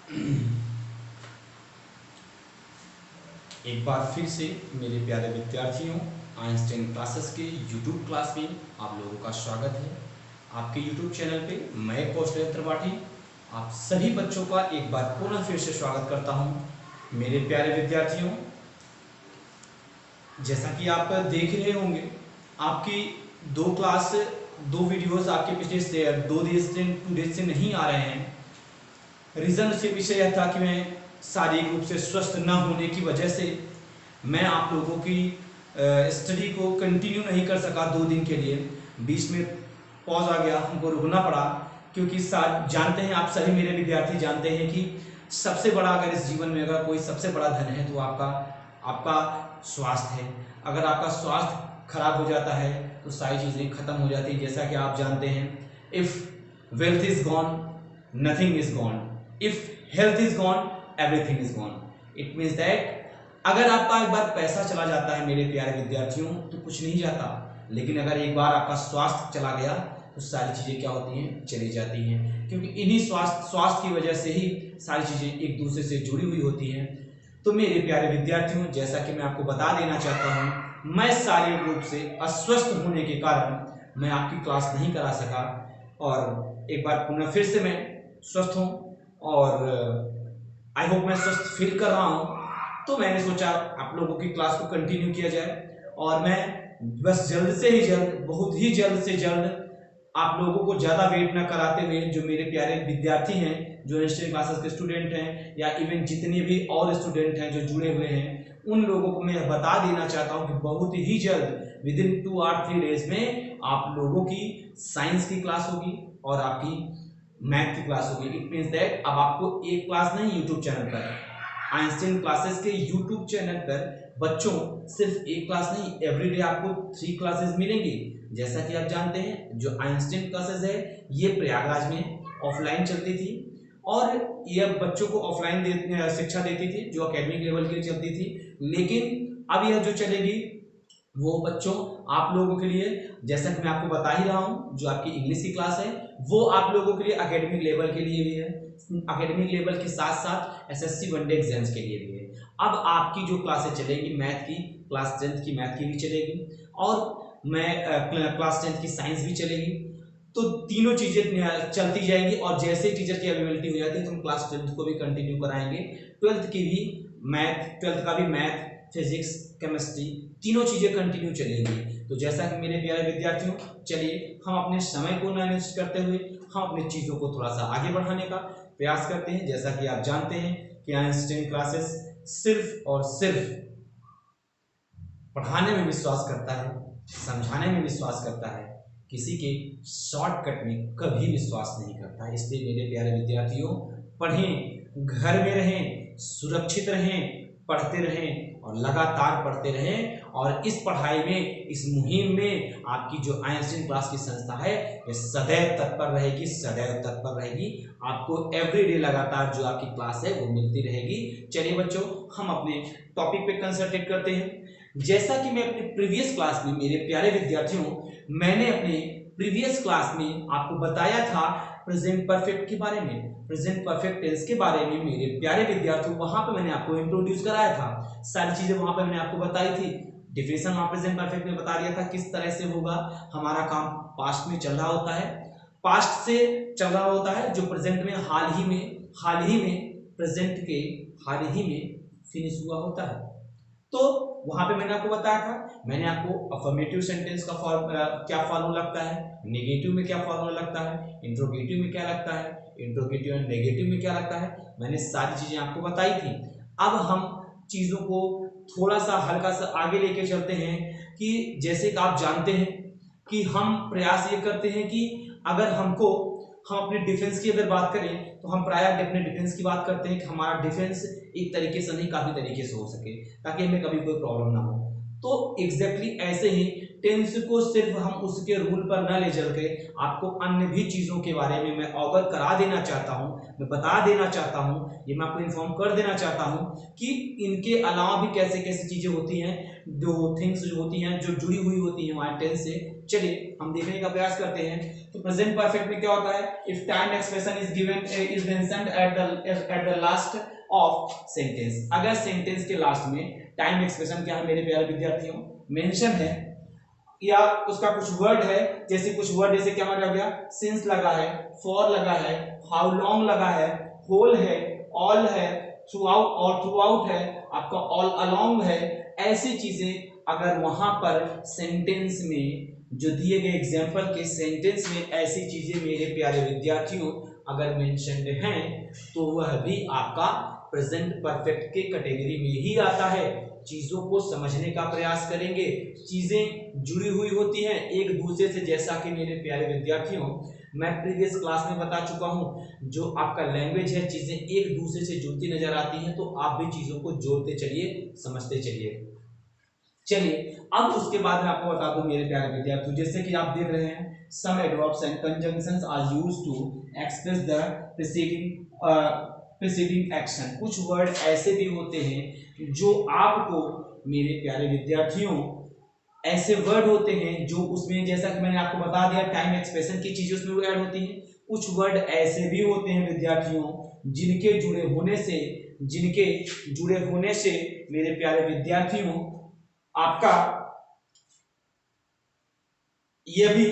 एक बार फिर से मेरे प्यारे विद्यार्थियों, आइंस्टाइन क्लासेस के यूट्यूब क्लास में आप लोगों का स्वागत है। आपके यूट्यूब चैनल पे मैं कौशल त्रिपाठी आप सभी बच्चों का एक बार पुनः फिर से स्वागत करता हूं। मेरे प्यारे विद्यार्थियों, जैसा कि आप देख रहे होंगे, आपकी दो वीडियोस आपके पिछले से 2 दिन से नहीं आ रहे हैं। रीज़न उसके पीछे यह था कि मैं शारीरिक रूप से स्वस्थ न होने की वजह से मैं आप लोगों की स्टडी को कंटिन्यू नहीं कर सका 2 दिन के लिए। बीच में पॉज आ गया, हमको रुकना पड़ा, क्योंकि जानते हैं, आप सभी मेरे विद्यार्थी जानते हैं कि सबसे बड़ा, अगर इस जीवन में अगर कोई सबसे बड़ा धन है तो आपका आपका स्वास्थ्य है। अगर आपका स्वास्थ्य खराब हो जाता है तो सारी चीज़ें खत्म हो जाती हैं। जैसा कि आप जानते हैं, if wealth is gone nothing is gone, if health is gone everything is gone. It means that अगर आपका एक बार पैसा चला जाता है मेरे प्यारे विद्यार्थियों तो कुछ नहीं जाता, लेकिन अगर एक बार आपका स्वास्थ्य चला गया तो सारी चीज़ें क्या होती हैं, चली जाती हैं। क्योंकि इन्हीं स्वास्थ्य की वजह से ही सारी चीज़ें एक दूसरे से जुड़ी हुई होती हैं। तो मेरे प्यारे विद्यार्थियों, जैसा कि मैं आपको बता देना चाहता हूँ, मैं शारीरिक रूप से अस्वस्थ होने के कारण मैं आपकी क्लास नहीं करा सका, और एक बार पुनः फिर से मैं स्वस्थ हूँ और आई होप मैं स्वस्थ फील कर रहा हूँ। तो मैंने सोचा आप लोगों की क्लास को कंटिन्यू किया जाए, और मैं बस जल्द से ही जल्द, बहुत ही जल्द से जल्द, आप लोगों को ज़्यादा वेट ना कराते हुए, जो मेरे प्यारे विद्यार्थी हैं, जो आइंस्टाइन क्लासेस के स्टूडेंट हैं, या इवन जितने भी और स्टूडेंट हैं जो जुड़े हुए हैं, उन लोगों को मैं बता देना चाहता हूँ कि बहुत ही जल्द विदिन 2 or 3 डेज में आप लोगों की साइंस की क्लास होगी और आपकी मैथ की क्लास होगी। इट मीन्स दैट अब आपको एक क्लास नहीं, यूट्यूब चैनल पर, आइंस्टाइन क्लासेस के यूट्यूब चैनल पर बच्चों सिर्फ एक क्लास नहीं, एवरीडे आपको 3 क्लासेस मिलेंगी। जैसा कि आप जानते हैं, जो आइंस्टाइन क्लासेस है ये प्रयागराज में ऑफलाइन चलती थी, और ये बच्चों को ऑफलाइन शिक्षा देती थी, जो एकेडमिक लेवल की चलती थी। लेकिन अब यह जो चलेगी वो बच्चों आप लोगों के लिए, जैसा कि मैं आपको बता ही रहा हूँ, जो आपकी इंग्लिश की क्लास है वो आप लोगों के लिए एकेडमिक लेवल के लिए भी है, एकेडमिक लेवल के साथ साथ एसएससी वनडे एग्जाम्स के लिए भी है। अब आपकी जो क्लासें चलेगी, मैथ की क्लास 10th की मैथ की भी चलेगी, और मैं क्लास 10th की साइंस भी चलेगी। तो तीनों चीज़ें चलती जाएंगी, और जैसे टीचर की अवेलेबिलिटी हो जाती है तो हम क्लास 12th को भी कंटिन्यू कराएंगे, 12th की भी मैथ, 12th का भी मैथ, फिजिक्स, केमिस्ट्री, तीनों चीज़ें कंटिन्यू चलेंगी। तो जैसा कि मेरे प्यारे विद्यार्थियों, चलिए हम अपने समय को मैनेज करते हुए हम अपनी चीज़ों को थोड़ा सा आगे बढ़ाने का प्रयास करते हैं। जैसा कि आप जानते हैं कि आइंस्टाइन क्लासेस सिर्फ और सिर्फ पढ़ाने में विश्वास करता है, समझाने में विश्वास करता है, किसी के शॉर्टकट में कभी विश्वास नहीं करता। इसलिए मेरे प्यारे विद्यार्थियों, पढ़ें, घर में रहें, सुरक्षित रहें, पढ़ते रहें और लगातार पढ़ते रहें। और इस पढ़ाई में, इस मुहिम में आपकी जो आइंस्टाइन क्लास की संस्था है ये सदैव तत्पर रहेगी, सदैव तत्पर रहेगी। आपको एवरीडे लगातार जो आपकी क्लास है वो मिलती रहेगी। चलिए बच्चों, हम अपने टॉपिक पे कंसंट्रेट करते हैं। जैसा कि मैं अपने प्रीवियस क्लास में, मेरे प्यारे विद्यार्थियों, मैंने अपने प्रीवियस क्लास में आपको बताया था प्रेजेंट परफेक्ट के बारे में, प्रेजेंट परफेक्ट टेंस के बारे में मेरे प्यारे विद्यार्थियों। वहां पे मैंने आपको इंट्रोड्यूस कराया था, सारी चीजें वहां पे मैंने आपको बताई थी। डिफिनेशन वहां प्रेजेंट परफेक्ट में बता दिया था किस तरह से होगा। हमारा काम पास्ट में चल रहा होता है, पास्ट से चल रहा होता है, जो प्रेजेंट में हाल ही में प्रेजेंट के हाल ही में फिनिश हुआ होता है। तो वहां पे मैंने आपको बताया था, मैंने आपको अफर्मेटिव सेंटेंस का क्या फॉर्मूला लगता है, नेगेटिव में क्या फॉर्मूला लगता है, इंट्रोगेटिव में क्या लगता है, इंट्रोगेटिव एंड नेगेटिव में क्या लगता है, मैंने सारी चीजें आपको बताई थी। अब हम चीजों को थोड़ा सा हल्का सा आगे लेके चलते हैं कि जैसे कि आप जानते हैं कि हम प्रयास ये करते हैं कि अगर हम अपने डिफेंस की अगर बात करें तो हम प्राय अपने डिफेंस की बात करते हैं कि हमारा डिफेंस एक तरीके से नहीं, काफी तरीके से हो सके, ताकि हमें कभी कोई प्रॉब्लम ना हो। तो एग्जैक्टली ऐसे ही टेंस को सिर्फ हम उसके रूल पर न ले चल के आपको अन्य भी चीजों के बारे में मैं अवगत करा देना चाहता हूं, मैं बता देना चाहता हूं, ये मैं आपको इन्फॉर्म कर देना चाहता हूं कि इनके अलावा भी कैसे कैसे चीजें होती हैं दो थिंग्स जो होती हैं जो जुड़ी हुई होती हैं हमारे टेंस से। चलिए हम देखने का प्रयास करते हैं। तो प्रेजेंट परफेक्ट में क्या होता है, if time expression is given is mentioned at the last of sentence, अगर सेंटेंस के लास्ट में टाइम एक्सप्रेशन क्या है मेरे प्यारे विद्यार्थियों, मेंशन है, या उसका कुछ वर्ड है, जैसे कुछ वर्ड जैसे क्या लगा गया, सिंस लगा है, फॉर लगा है, हाउ लॉन्ग लगा है, होल है, ऑल है, थ्रू आउट और थ्रू आउट है, आपका ऑल अलोंग है, ऐसी चीजें अगर वहां पर सेंटेंस में जो दिए गए एग्जाम्पल के सेंटेंस में ऐसी चीजें मेरे प्यारे विद्यार्थियों अगर मेंशन्ड हैं तो वह भी आपका प्रेजेंट परफेक्ट के कैटेगरी में ही आता है। चीजों को समझने का प्रयास करेंगे, चीजें जुड़ी हुई होती हैं एक दूसरे से, जैसा कि मेरे प्यारे विद्यार्थियों मैं प्रीवियस क्लास में बता चुका हूं, जो आपका लैंग्वेज है चीजें एक दूसरे से जुड़ती नजर आती हैं, तो आप भी चीजों को जोड़ते चलिए, समझते चलिए। चलिए अब उसके बाद मैं आपको बता दूं मेरे प्यारे विद्यार्थियों, जैसे कि आप देख रहे हैं some adverbs and conjunctions are used to express the preceding action. कुछ वर्ड ऐसे भी होते हैं जो आपको मेरे प्यारे विद्यार्थियों ऐसे वर्ड होते हैं जो उसमें, जैसा कि मैंने आपको बता दिया टाइम एक्सप्रेशन की चीजें उसमें ऐड होती हैं। कुछ वर्ड ऐसे भी होते हैं विद्यार्थियों जिनके जुड़े होने से मेरे प्यारे विद्यार्थियों आपका ये भी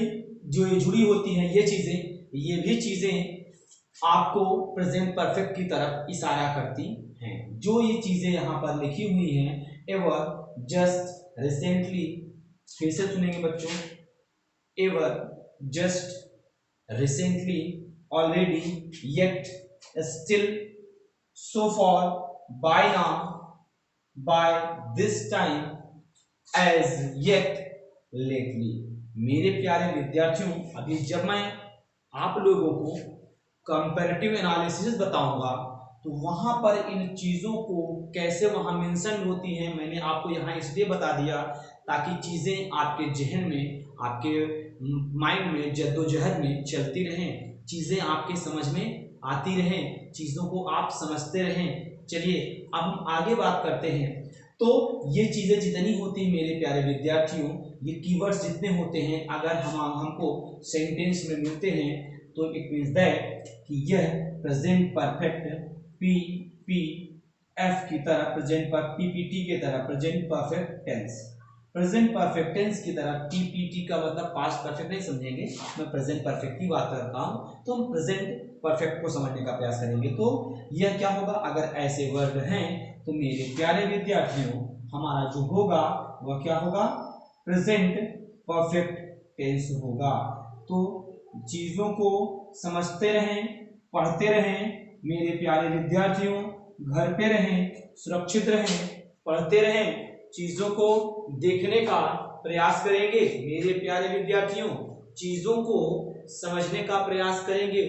जो जुड़ी होती हैं ये भी चीजें आपको प्रेजेंट परफेक्ट की तरफ इशारा करती हैं। जो ये चीजें यहाँ पर लिखी हुई हैं, एवर, जस्ट, रिसेंटली, फिर से सुनेंगे बच्चों, ever, just, recently, already, yet, still, so far, by now, by this time, as yet, lately. मेरे प्यारे विद्यार्थियों अभी जब मैं आप लोगों को कंपैरेटिव एनालिसिस बताऊंगा तो वहां पर इन चीजों को कैसे वहां मेंशन होती हैं मैंने आपको यहां इसलिए बता दिया ताकि चीजें आपके जहन में, आपके माइंड में, जद्दोजहद में चलती रहें, चीजें आपके समझ में आती रहें, चीजों को आप समझते रहें। चलिए अब हम आगे बात करते हैं। तो ये चीजें जितनी होती हैं मेरे प्यारे विद्यार्थियों, ये कीवर्ड्स जितने होते हैं अगर हमको सेंटेंस में मिलते हैं तो इट मींस दैट कि यह present perfect P P F की तरह, प्रेजेंट पर पीपीटी की तरह, present perfect tense, present perfect tense की तरह, पीपीटी का मतलब पास्ट परफेक्ट नहीं समझेंगे, मैं प्रेजेंट परफेक्ट की बात करता हूं, तो हम प्रेजेंट परफेक्ट को समझने का प्रयास करेंगे। तो यह क्या होगा, अगर ऐसे वर्ड हैं तो मेरे प्यारे विद्यार्थियों हमारा जो होगा वह क्या होगा, प्रेजेंट परफेक्ट टेंस होगा। तो चीजों को समझते रहें, पढ़ते रहें मेरे प्यारे विद्यार्थियों, घर पे रहें, सुरक्षित रहें, पढ़ते रहें, चीजों को देखने का प्रयास करेंगे मेरे प्यारे विद्यार्थियों, चीजों को समझने का प्रयास करेंगे,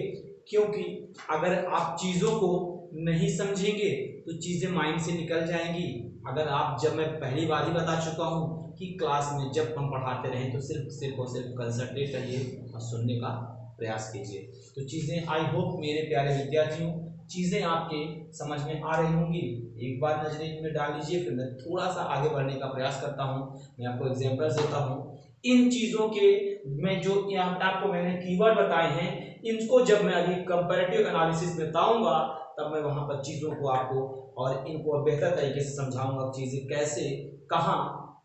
क्योंकि अगर आप चीजों को नहीं समझेंगे तो चीजें माइंड से निकल जाएंगी। अगर आप, जब मैं पहली बार ही बता चुका हूं कि क्लास में जब हम पढ़ाते रहें तो सिर्फ और सिर्फ कंसंट्रेट करिए और सुनने का प्रयास कीजिए। तो चीजें, आई होप मेरे प्यारे विद्यार्थियों चीजें आपके समझ में आ रही होंगी। एक बार नजर में डाल लीजिए, फिर मैं थोड़ा सा आगे बढ़ने का प्रयास करता हूँ, मैं आपको एग्जाम्पल देता हूँ। इन चीजों के में जो यहाँ आपको मैंने कीवर्ड बताए हैं, इनको जब मैं अभी कंपैरेटिव एनालिसिस में बताऊंगा तब मैं वहां पर चीजों को आपको और इनको बेहतर तरीके से समझाऊंगा, चीजें कैसे, कहां,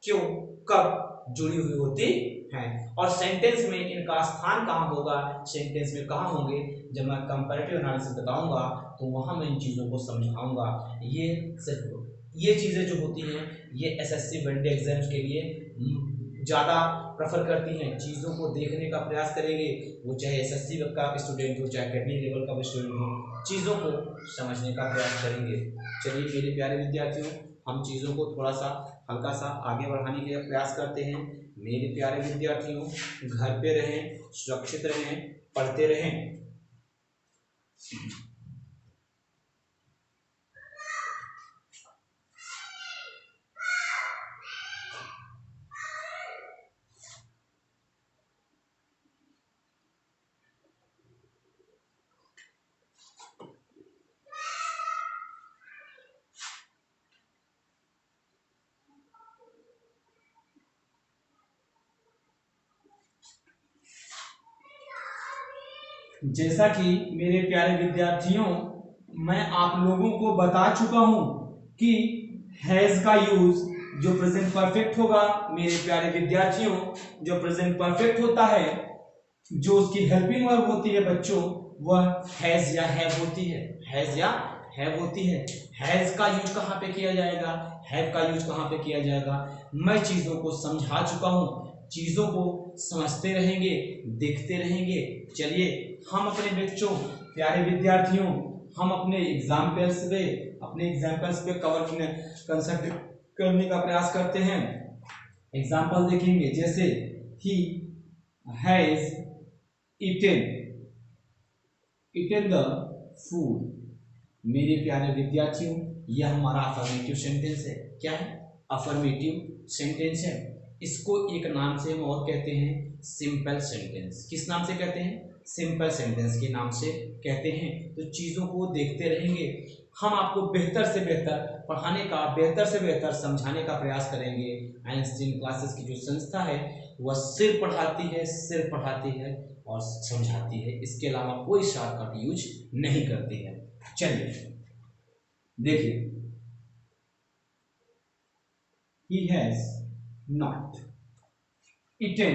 क्यों, कब जुड़ी हुई होती हैं, और सेंटेंस में इनका स्थान कहां होगा, सेंटेंस में कहां होंगे, जब मैं कंपैरेटिव एनालिसिस बताऊंगा तो वहां मैं इन चीजों को समझाऊंगा। ये सिर्फ ये चीजें जो होती हैं ये एसएससी वनडे एग्जाम्स के लिए ज़्यादा प्रेफर करती हैं, चीज़ों को देखने का प्रयास करेंगे, वो चाहे एसएससी का स्टूडेंट हो चाहे अकेडमिक लेवल का स्टूडेंट हो, चीज़ों को समझने का प्रयास करेंगे। चलिए मेरे प्यारे विद्यार्थियों, हम चीज़ों को थोड़ा सा हल्का सा आगे बढ़ाने के प्रयास करते हैं। मेरे प्यारे विद्यार्थियों घर पे रहें, सुरक्षित रहें, पढ़ते रहें। जैसा कि मेरे प्यारे विद्यार्थियों, मैं आप लोगों को बता चुका हूं कि हैज का यूज जो प्रेजेंट परफेक्ट होगा मेरे प्यारे विद्यार्थियों, जो प्रेजेंट परफेक्ट होता है, जो उसकी हेल्पिंग वर्ब होती है बच्चों, वह हैज या हैव होती है। हैज या हैव होती है। हैज का यूज कहाँ पे किया जाएगा, हैव का यूज कहाँ पे किया जाएगा? मैं चीजों को समझा चुका हूं, चीजों को समझते रहेंगे, देखते रहेंगे। चलिए हम अपने बच्चों, प्यारे विद्यार्थियों, हम अपने एग्जाम्पल्स पे कवर कंसेप्ट करने का प्रयास करते हैं। एग्जाम्पल देखेंगे, जैसे he has eaten the food. मेरे प्यारे विद्यार्थियों, यह हमारा अफर्मेटिव सेंटेंस है। क्या है? अफर्मेटिव सेंटेंस है। इसको एक नाम से हम और कहते हैं सिंपल सेंटेंस। किस नाम से कहते हैं? सिंपल सेंटेंस के नाम से कहते हैं। तो चीजों को देखते रहेंगे, हम आपको बेहतर से बेहतर पढ़ाने का, बेहतर से बेहतर समझाने का प्रयास करेंगे। आइंस्टीन क्लासेस की जो संस्था है वह सिर्फ पढ़ाती है और समझाती है। इसके अलावा कोई शॉर्टकट यूज नहीं करती है। चलिए देखिए, he has not eaten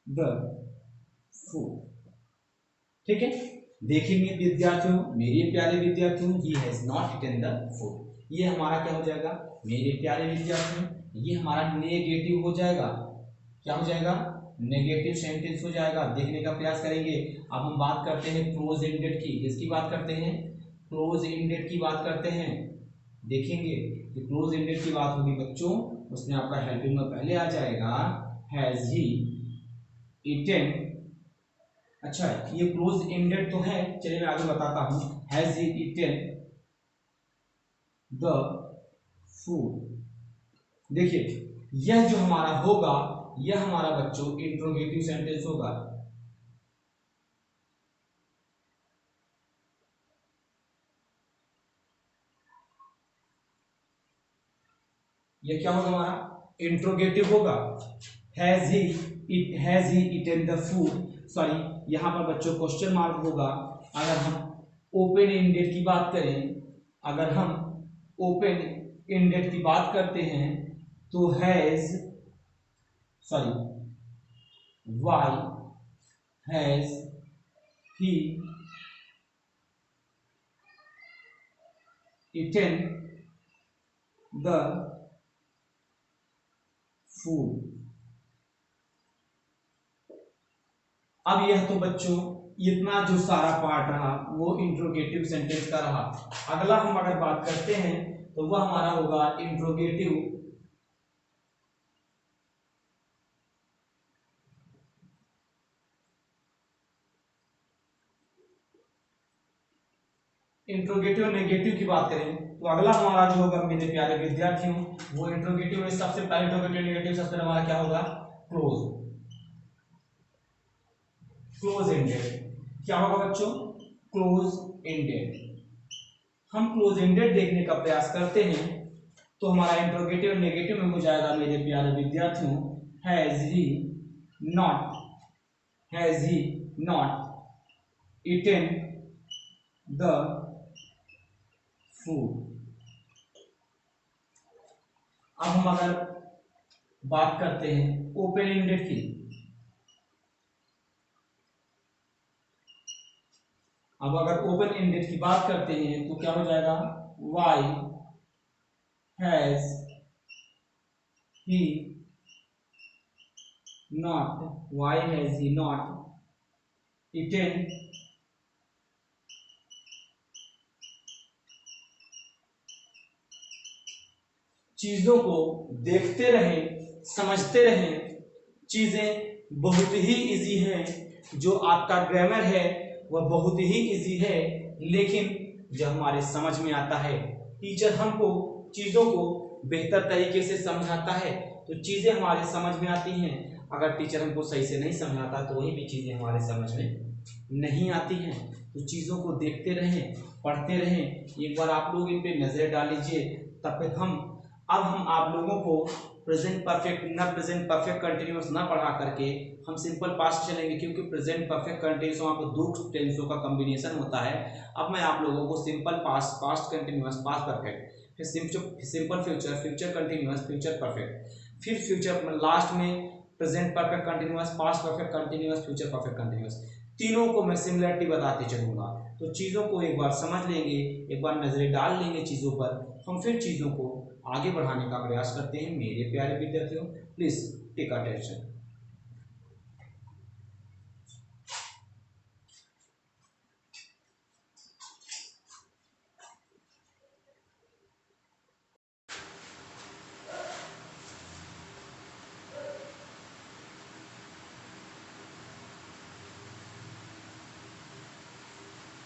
the food। ठीक है, देखेंगे विद्यार्थियों, मेरे प्यारे विद्यार्थियों, he has not eaten the food। ये हमारा क्या हो जाएगा मेरे प्यारे विद्यार्थियों? ये हमारा नेगेटिव हो जाएगा। क्या हो जाएगा? नेगेटिव सेंटेंस हो जाएगा। देखने का प्रयास करेंगे। अब हम बात करते हैं क्लोज एंडेड की। किसकी बात करते हैं? क्लोज एंडेड की बात करते हैं। देखेंगे कि क्लोज एंडेड की बात होगी बच्चों, उसमें आपका हेल्पिंग में पहले आ जाएगा हैज ही ईटेन। अच्छा, ये क्लोज एंडेड तो है, चलिए मैं आगे बताता हूं। Has he eaten the food. देखिए, यह जो हमारा होगा, यह हमारा बच्चों इंट्रोगेटिव सेंटेंस होगा। यह क्या होगा? हमारा इंट्रोगेटिव होगा। Has he eaten the food. Sorry, यहां पर बच्चों क्वेश्चन मार्क होगा। अगर हम ओपन एंडेड की बात करें, अगर हम ओपन एंडेड की बात करते हैं तो why has he eaten the food. अब यह तो बच्चों इतना जो सारा पार्ट रहा वो इंट्रोगेटिव सेंटेंस का रहा। अगला हम अगर बात करते हैं तो वह हमारा होगा इंट्रोगेटिव। इंट्रोगेटिव और नेगेटिव की बात करें तो अगला हमारा जो होगा मेरे प्यारे विद्यार्थियों, वो इंट्रोगेटिव में सबसे पहले इंट्रोगेटिव नेगेटिव सबसे पहले हमारा क्या होगा? Close ended. क्या होगा बच्चों? Close ended. हम क्लोज एंडेड देखने का प्रयास करते हैं तो हमारा इंट्रोगेटिव और नेगेटिव में हो जाएगा मेरे प्यारे विद्यार्थियों has he not eaten the food. अब हम अगर बात करते हैं ओपन एंडेड की, अब अगर ओपन एंडेड की बात करते हैं तो क्या हो जाएगा? Why has he not eaten चीजों को देखते रहें, समझते रहें। चीजें बहुत ही इजी हैं। जो आपका ग्रामर है वह बहुत ही इजी है, लेकिन जब हमारे समझ में आता है, टीचर हमको चीजों को बेहतर तरीके से समझाता है तो चीजें हमारे समझ में आती हैं। अगर टीचर हमको सही से नहीं समझाता तो वही भी चीजें हमारे समझ में नहीं आती हैं। तो चीजों को देखते रहें, पढ़ते रहें। एक बार आप लोग इन पे नजर डाल लीजिए, तब तक अब हम आप लोगों को प्रेजेंट परफेक्ट ना प्रेजेंट परफेक्ट कंटिन्यूअस ना पढ़ा करके हम सिंपल पास्ट चलेंगे, क्योंकि प्रेजेंट परफेक्ट कंटिन्यूअस वहाँ पर दो टेंसों का कॉम्बिनेशन होता है। अब मैं आप लोगों को simple past, past continuous, past perfect, फिर simple future, future continuous, future perfect, फिर फ्यूचर लास्ट में present perfect continuous, past perfect continuous, future perfect continuous, तीनों को मैं सिमिलरिटी बताते चलूंगा। तो चीज़ों को एक बार समझ लेंगे, एक बार नजरें डाल लेंगे चीज़ों पर, हम फिर चीज़ों को आगे बढ़ाने का प्रयास करते हैं। मेरे प्यारे विद्यार्थियों, प्लीज टेक अटेंशन।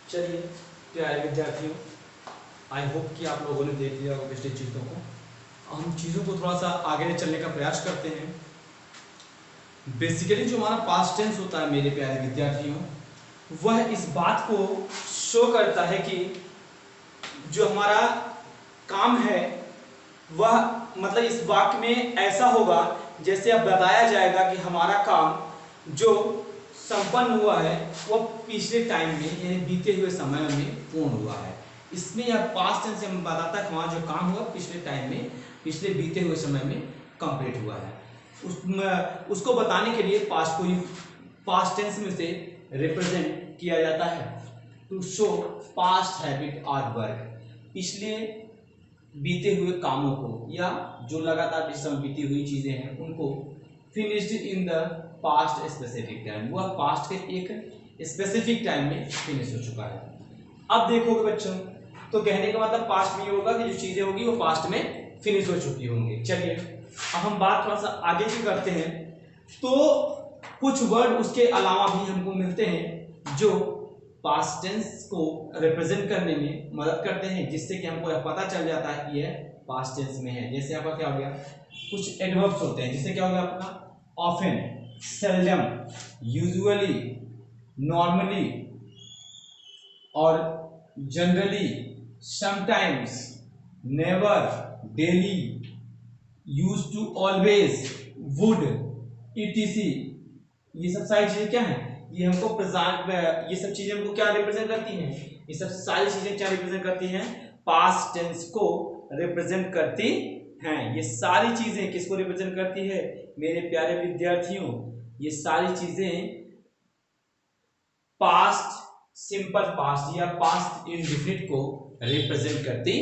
चलिए प्यारे विद्यार्थियों, आई होप कि आप लोगों ने देख लिया होगा पिछली चीज़ों को। हम चीज़ों को थोड़ा सा आगे चलने का प्रयास करते हैं। बेसिकली जो हमारा पास्ट टेंस होता है मेरे प्यारे विद्यार्थियों, वह इस बात को शो करता है कि जो हमारा काम है वह, मतलब इस वाक्य में ऐसा होगा जैसे अब बताया जाएगा कि हमारा काम जो संपन्न हुआ है वह पिछले टाइम में, यानी बीते हुए समय में पूर्ण हुआ है। इसमें यह पास्ट टेंस से हमें बताता है कि हमारा जो काम हुआ पिछले टाइम में, पिछले बीते हुए समय में कंप्लीट हुआ है। उसको बताने के लिए पास्ट को पास्ट टेंस में से रिप्रेजेंट किया जाता है, टू शो पास्ट हैबिट और वर्क, पिछले बीते हुए कामों को या जो लगातार जिस समय बीती हुई चीजें हैं उनको finished in the past specific time, वह पास्ट के एक स्पेसिफिक टाइम में फिनिश हो चुका है। अब देखोगे बच्चों, तो कहने का मतलब पास्ट में ये होगा कि जो चीजें होगी वो पास्ट में फिनिश हो चुकी होंगी। चलिए अब हम बात थोड़ा सा आगे की करते हैं। तो कुछ वर्ड उसके अलावा भी हमको मिलते हैं जो पास्ट टेंस को रिप्रेजेंट करने में मदद करते हैं, जिससे कि हमको यह पता चल जाता है कि यह पास्ट टेंस में है। जैसे आपका क्या हो गया, कुछ एडवर्ब्स होते हैं, जिससे क्या हो गया आपका ऑफन, सेल्डम, यूजुअली, नॉर्मली और generally, sometimes, never, daily, use to, always, would, etc. ये सब सारी चीजें क्या हैं, ये हमको प्रेजेंट, ये सब चीजें हमको क्या रिप्रेजेंट करती हैं, ये सब सारी चीजें क्या रिप्रेजेंट करती हैं, पास्ट टेंस को रिप्रेजेंट करती हैं। ये सारी चीजें किसको रिप्रेजेंट करती है मेरे प्यारे विद्यार्थियों, ये सारी चीजें पास्ट सिंपल पास्ट या पास्ट इंडेफिनिट को रिप्रेजेंट करती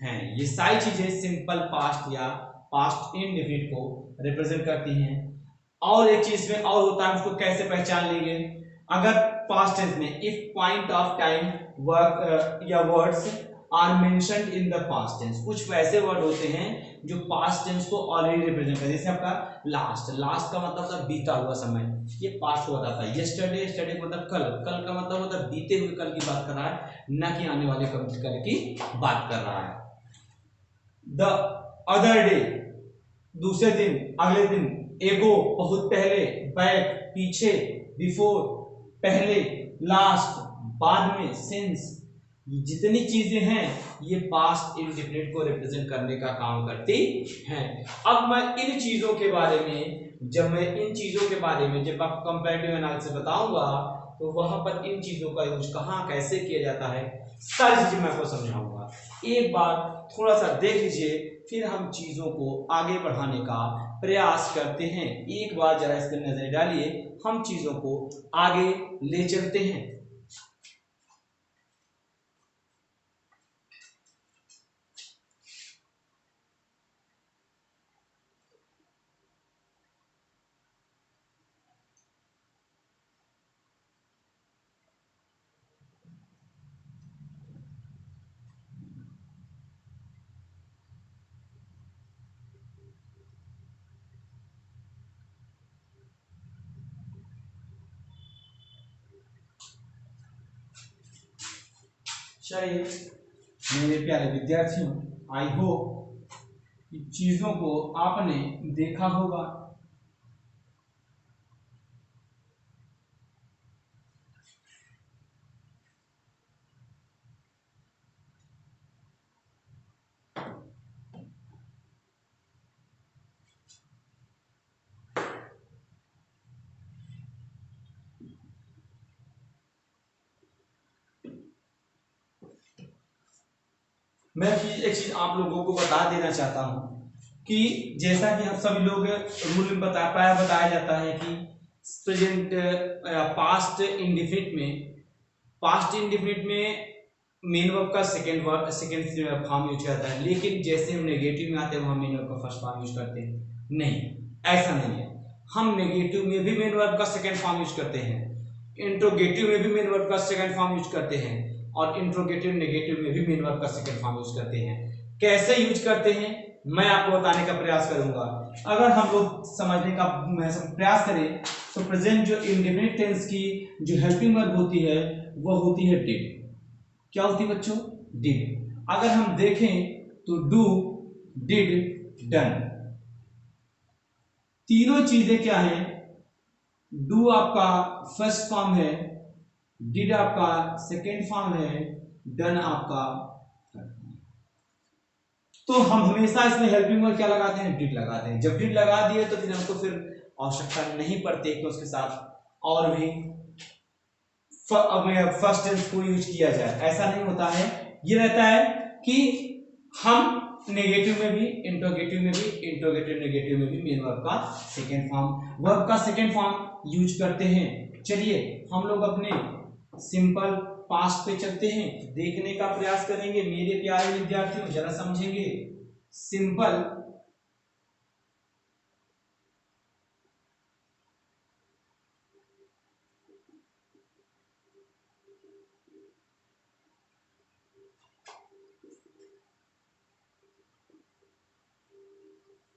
हैं। ये सारी चीजें सिंपल पास्ट या पास्ट इंडेफिनिट को रिप्रेजेंट करती हैं। और एक चीज में और होता है, उसको कैसे पहचान लेंगे, अगर पास्ट टेंस में if point of time work या words are mentioned in the past tense, कुछ वैसे वर्ड होते हैं जो पास्ट टेंस को ऑलरेडी रिप्रेजेंट करते हैं। जैसे आपका लास्ट, लास्ट का मतलब होता है बीता हुआ समय, ये पास्ट को बताता है। यस्टरडे, यस्टरडे का मतलब कल, कल का मतलब होता है बीते हुए कल की बात कर रहा है, न कि आने वाले कल की बात कर रहा है। द अदर डे, दूसरे दिन, अगले दिन, एगो बहुत पहले, बैक पीछे, बिफोर पहले, लास्ट बाद में, सिंस, जितनी चीजें हैं ये पास्ट इंडेफिनिट को रिप्रेजेंट करने का काम करती हैं। अब मैं इन चीजों के बारे में, जब मैं इन चीजों के बारे में जब आपको कंपैरेटिव एनालिसिस बताऊंगा तो वहां पर इन चीजों का यूज कहां कैसे किया जाता है सारी चीजें मैं आपको समझाऊंगा। एक बार थोड़ा सा देख लीजिए, फिर हम चीजों को आगे बढ़ाने का प्रयास करते हैं। एक बार जरा इस पर नजर डालिए, हम चीजों को आगे ले चलते हैं। चलिए मेरे प्यारे विद्यार्थियों, आई होप कि चीजों को आपने देखा होगा। मैं एक चीज आप लोगों को बता देना चाहता हूं कि जैसा कि हम सभी लोग रूल में बताया जाता है कि प्रेजेंट पास्ट इंडेफिनिट में मेन वर्ब का सेकंड फॉर्म यूज करता है, लेकिन जैसे हम नेगेटिव में आते हैं वहां मेन वर्ब का फर्स्ट फॉर्म यूज करते हैं। नहीं, ऐसा नहीं है। हम नेगेटिव में भी मेन वर्ब का सेकंड फॉर्म यूज करते हैं, इंट्रोगेटिव में भी मेन वर्ब का सेकंड फॉर्म यूज करते हैं, और इंट्रोगेटिव नेगेटिव में भी मेन वर्ब का सेकंड फॉर्म यूज करते हैं। कैसे यूज करते हैं मैं आपको बताने का प्रयास करूंगा। अगर हम लोग समझने का प्रयास करें तो प्रेजेंट जो इंडेफिनिट टेंस की जो हेल्पिंग वर्ब होती है वो होती है डिड। क्या होती है बच्चों? डिड। अगर हम देखें तो डू, डिड, डन, तीनों चीजें क्या है? डू आपका फर्स्ट फॉर्म है, डिड आपका सेकेंड फॉर्म है, डन आपका थर्ड फॉर्म। तो हम हमेशा इसमें हेल्पिंग वर्ब क्या लगाते हैं? डिड लगाते हैं। जब डिड लगा दिए तो फिर हमको फिर आवश्यकता नहीं पड़ती कि उसके साथ और भी फर्स्ट टेंस को यूज किया जाए। ऐसा नहीं होता है। ये रहता है कि हम नेगेटिव में भी, इंट्रोगेटिव में भी, इंट्रोगेटिव नेगेटिव में भी मेन वर्ब का सेकेंड फॉर्म यूज करते हैं। चलिए हम लोग अपने सिंपल पास्ट पे चलते हैं, देखने का प्रयास करेंगे। मेरे प्यारे विद्यार्थियों जरा समझेंगे। Simple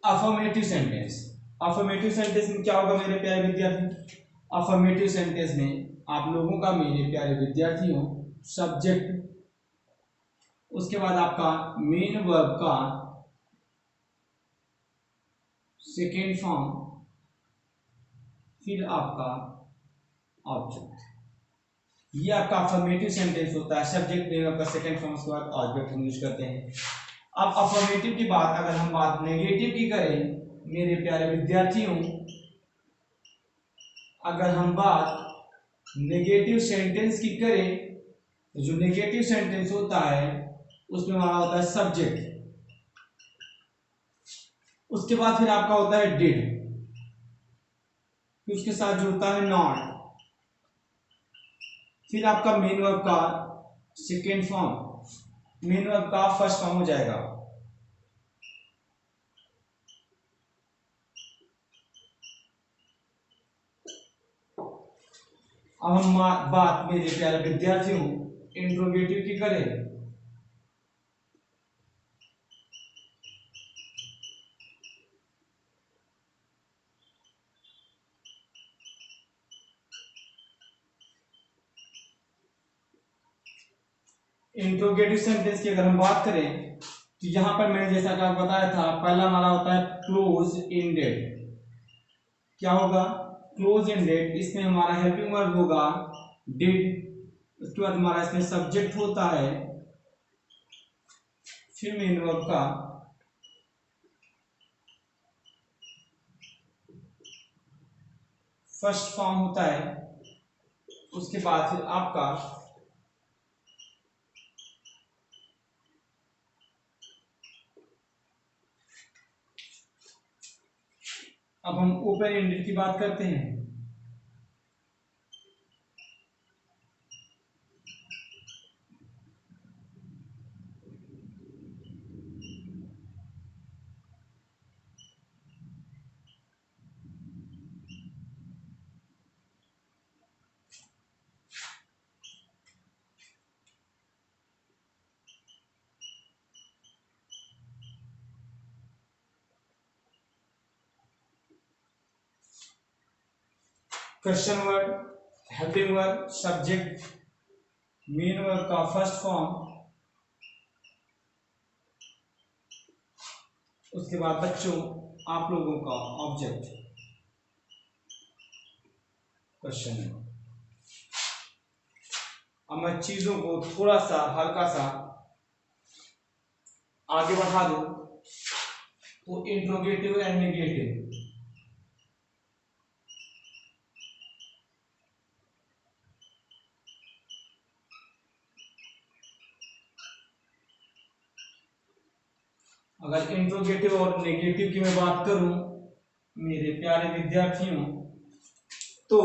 affirmative sentence. Affirmative sentence में क्या होगा मेरे प्यारे विद्यार्थी? अफर्मेटिव सेंटेंस में आप लोगों का, मेरे प्यारे विद्यार्थियों, सब्जेक्ट, उसके बाद आपका मेन वर्ब का सेकेंड फॉर्म, फिर आपका ऑब्जेक्ट। ये आपका अफर्मेटिव सेंटेंस होता है। सब्जेक्ट मेन वर्ब का सेकेंड फॉर्म, उसके बाद ऑब्जेक्ट हम यूज करते हैं। अब अफर्मेटिव की बात, अगर हम बात नेगेटिव की करें मेरे प्यारे विद्यार्थियों, अगर हम बात नेगेटिव सेंटेंस की करें तो जो नेगेटिव सेंटेंस होता है उसमें हमारा होता है सब्जेक्ट, उसके बाद फिर आपका होता है डिड, फिर उसके साथ जो होता है नॉट, फिर आपका मेन वर्ब का सेकेंड फॉर्म, मेन वर्ब का फर्स्ट फॉर्म हो जाएगा। अब हम बात मेरे प्यारे विद्यार्थियों इंट्रोगेटिव की करें इंट्रोगेटिव सेंटेंस की अगर हम बात करें तो यहां पर मैंने जैसा कि आपको बताया था, पहला हमारा होता है क्लोज एंडेड। क्या होगा? Close ended. इसमें हमारा हेल्पिंग वर्ब होगा डिड, उसके बाद हमारा इसमें सब्जेक्ट होता है, फिर मेन वर्ब का फर्स्ट फॉर्म होता है, उसके बाद फिर आपका अब हम ओपन एंडेड की बात करते हैं। Question word, helping verb, subject, main verb का फर्स्ट फॉर्म, उसके बाद बच्चों आप लोगों का ऑब्जेक्ट। क्वेश्चन। अब मैं चीजों को थोड़ा सा हल्का सा आगे बढ़ा दूं तो इंट्रोगेटिव एंड नेगेटिव, अगर इंट्रोगेटिव और नेगेटिव की मैं बात करूं मेरे प्यारे विद्यार्थियों, तो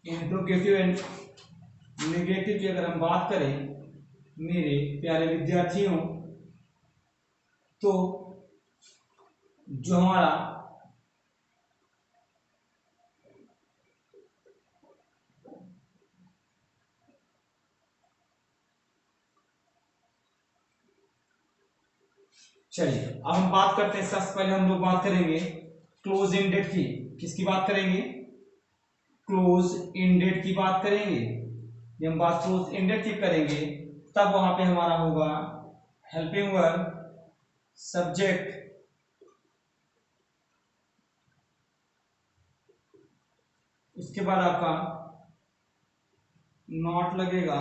इंट्रोगेटिव एंड नेगेटिव की अगर हम बात करें मेरे प्यारे विद्यार्थियों, तो जो हमारा चलिए अब हम बात करते हैं, सबसे पहले हम लोग बात करेंगे क्लोज एंडेड की। किसकी बात करेंगे? क्लोज एंडेड की बात करेंगे। जब हम बात क्लोज एंडेड की करेंगे तब वहां पे हमारा होगा हेल्पिंग वर्ब, सब्जेक्ट, उसके बाद आपका नॉट लगेगा,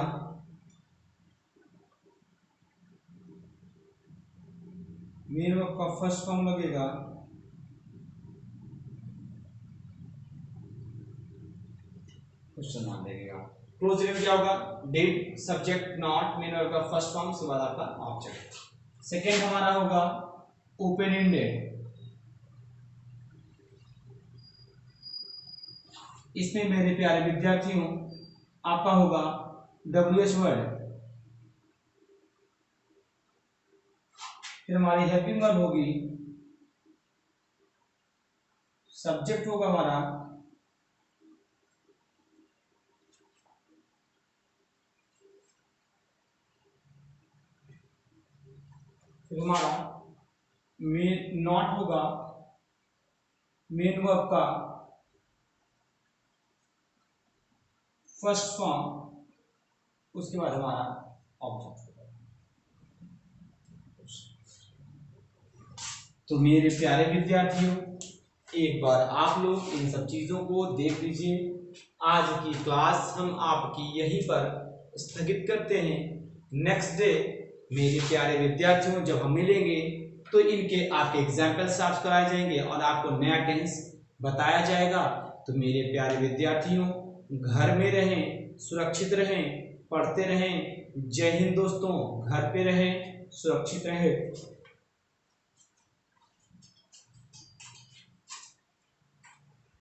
मेन वर्ब का फर्स्ट फॉर्म लगेगा, क्वेश्चन मार्क लगेगा। क्लोज एंडेड क्या होगा? Did, subject, not, main verb का फर्स्ट फॉर्म, उसके बाद आपका ऑब्जेक्ट। सेकेंड हमारा होगा ओपन एंडेड। इसमें मेरे प्यारे विद्यार्थियों आपका होगा WH वर्ड, फिर हमारी हेल्पिंग वर्ब होगी, सब्जेक्ट होगा हमारा, फिर हमारा मेन नॉट होगा, मेन वर्ब का फर्स्ट फॉर्म, उसके बाद हमारा ऑब्जेक्ट होगा। तो मेरे प्यारे विद्यार्थियों एक बार आप लोग इन सब चीजों को देख लीजिए। आज की क्लास हम आपकी यहीं पर स्थगित करते हैं। नेक्स्ट डे मेरे प्यारे विद्यार्थियों जब हम मिलेंगे तो इनके आपके एग्जाम्पल्स आपको कराए जाएंगे और आपको नया टेंस बताया जाएगा। तो मेरे प्यारे विद्यार्थियों घर में रहें, सुरक्षित रहें, पढ़ते रहें। जय हिंद दोस्तों, घर पे रहें, सुरक्षित रहें।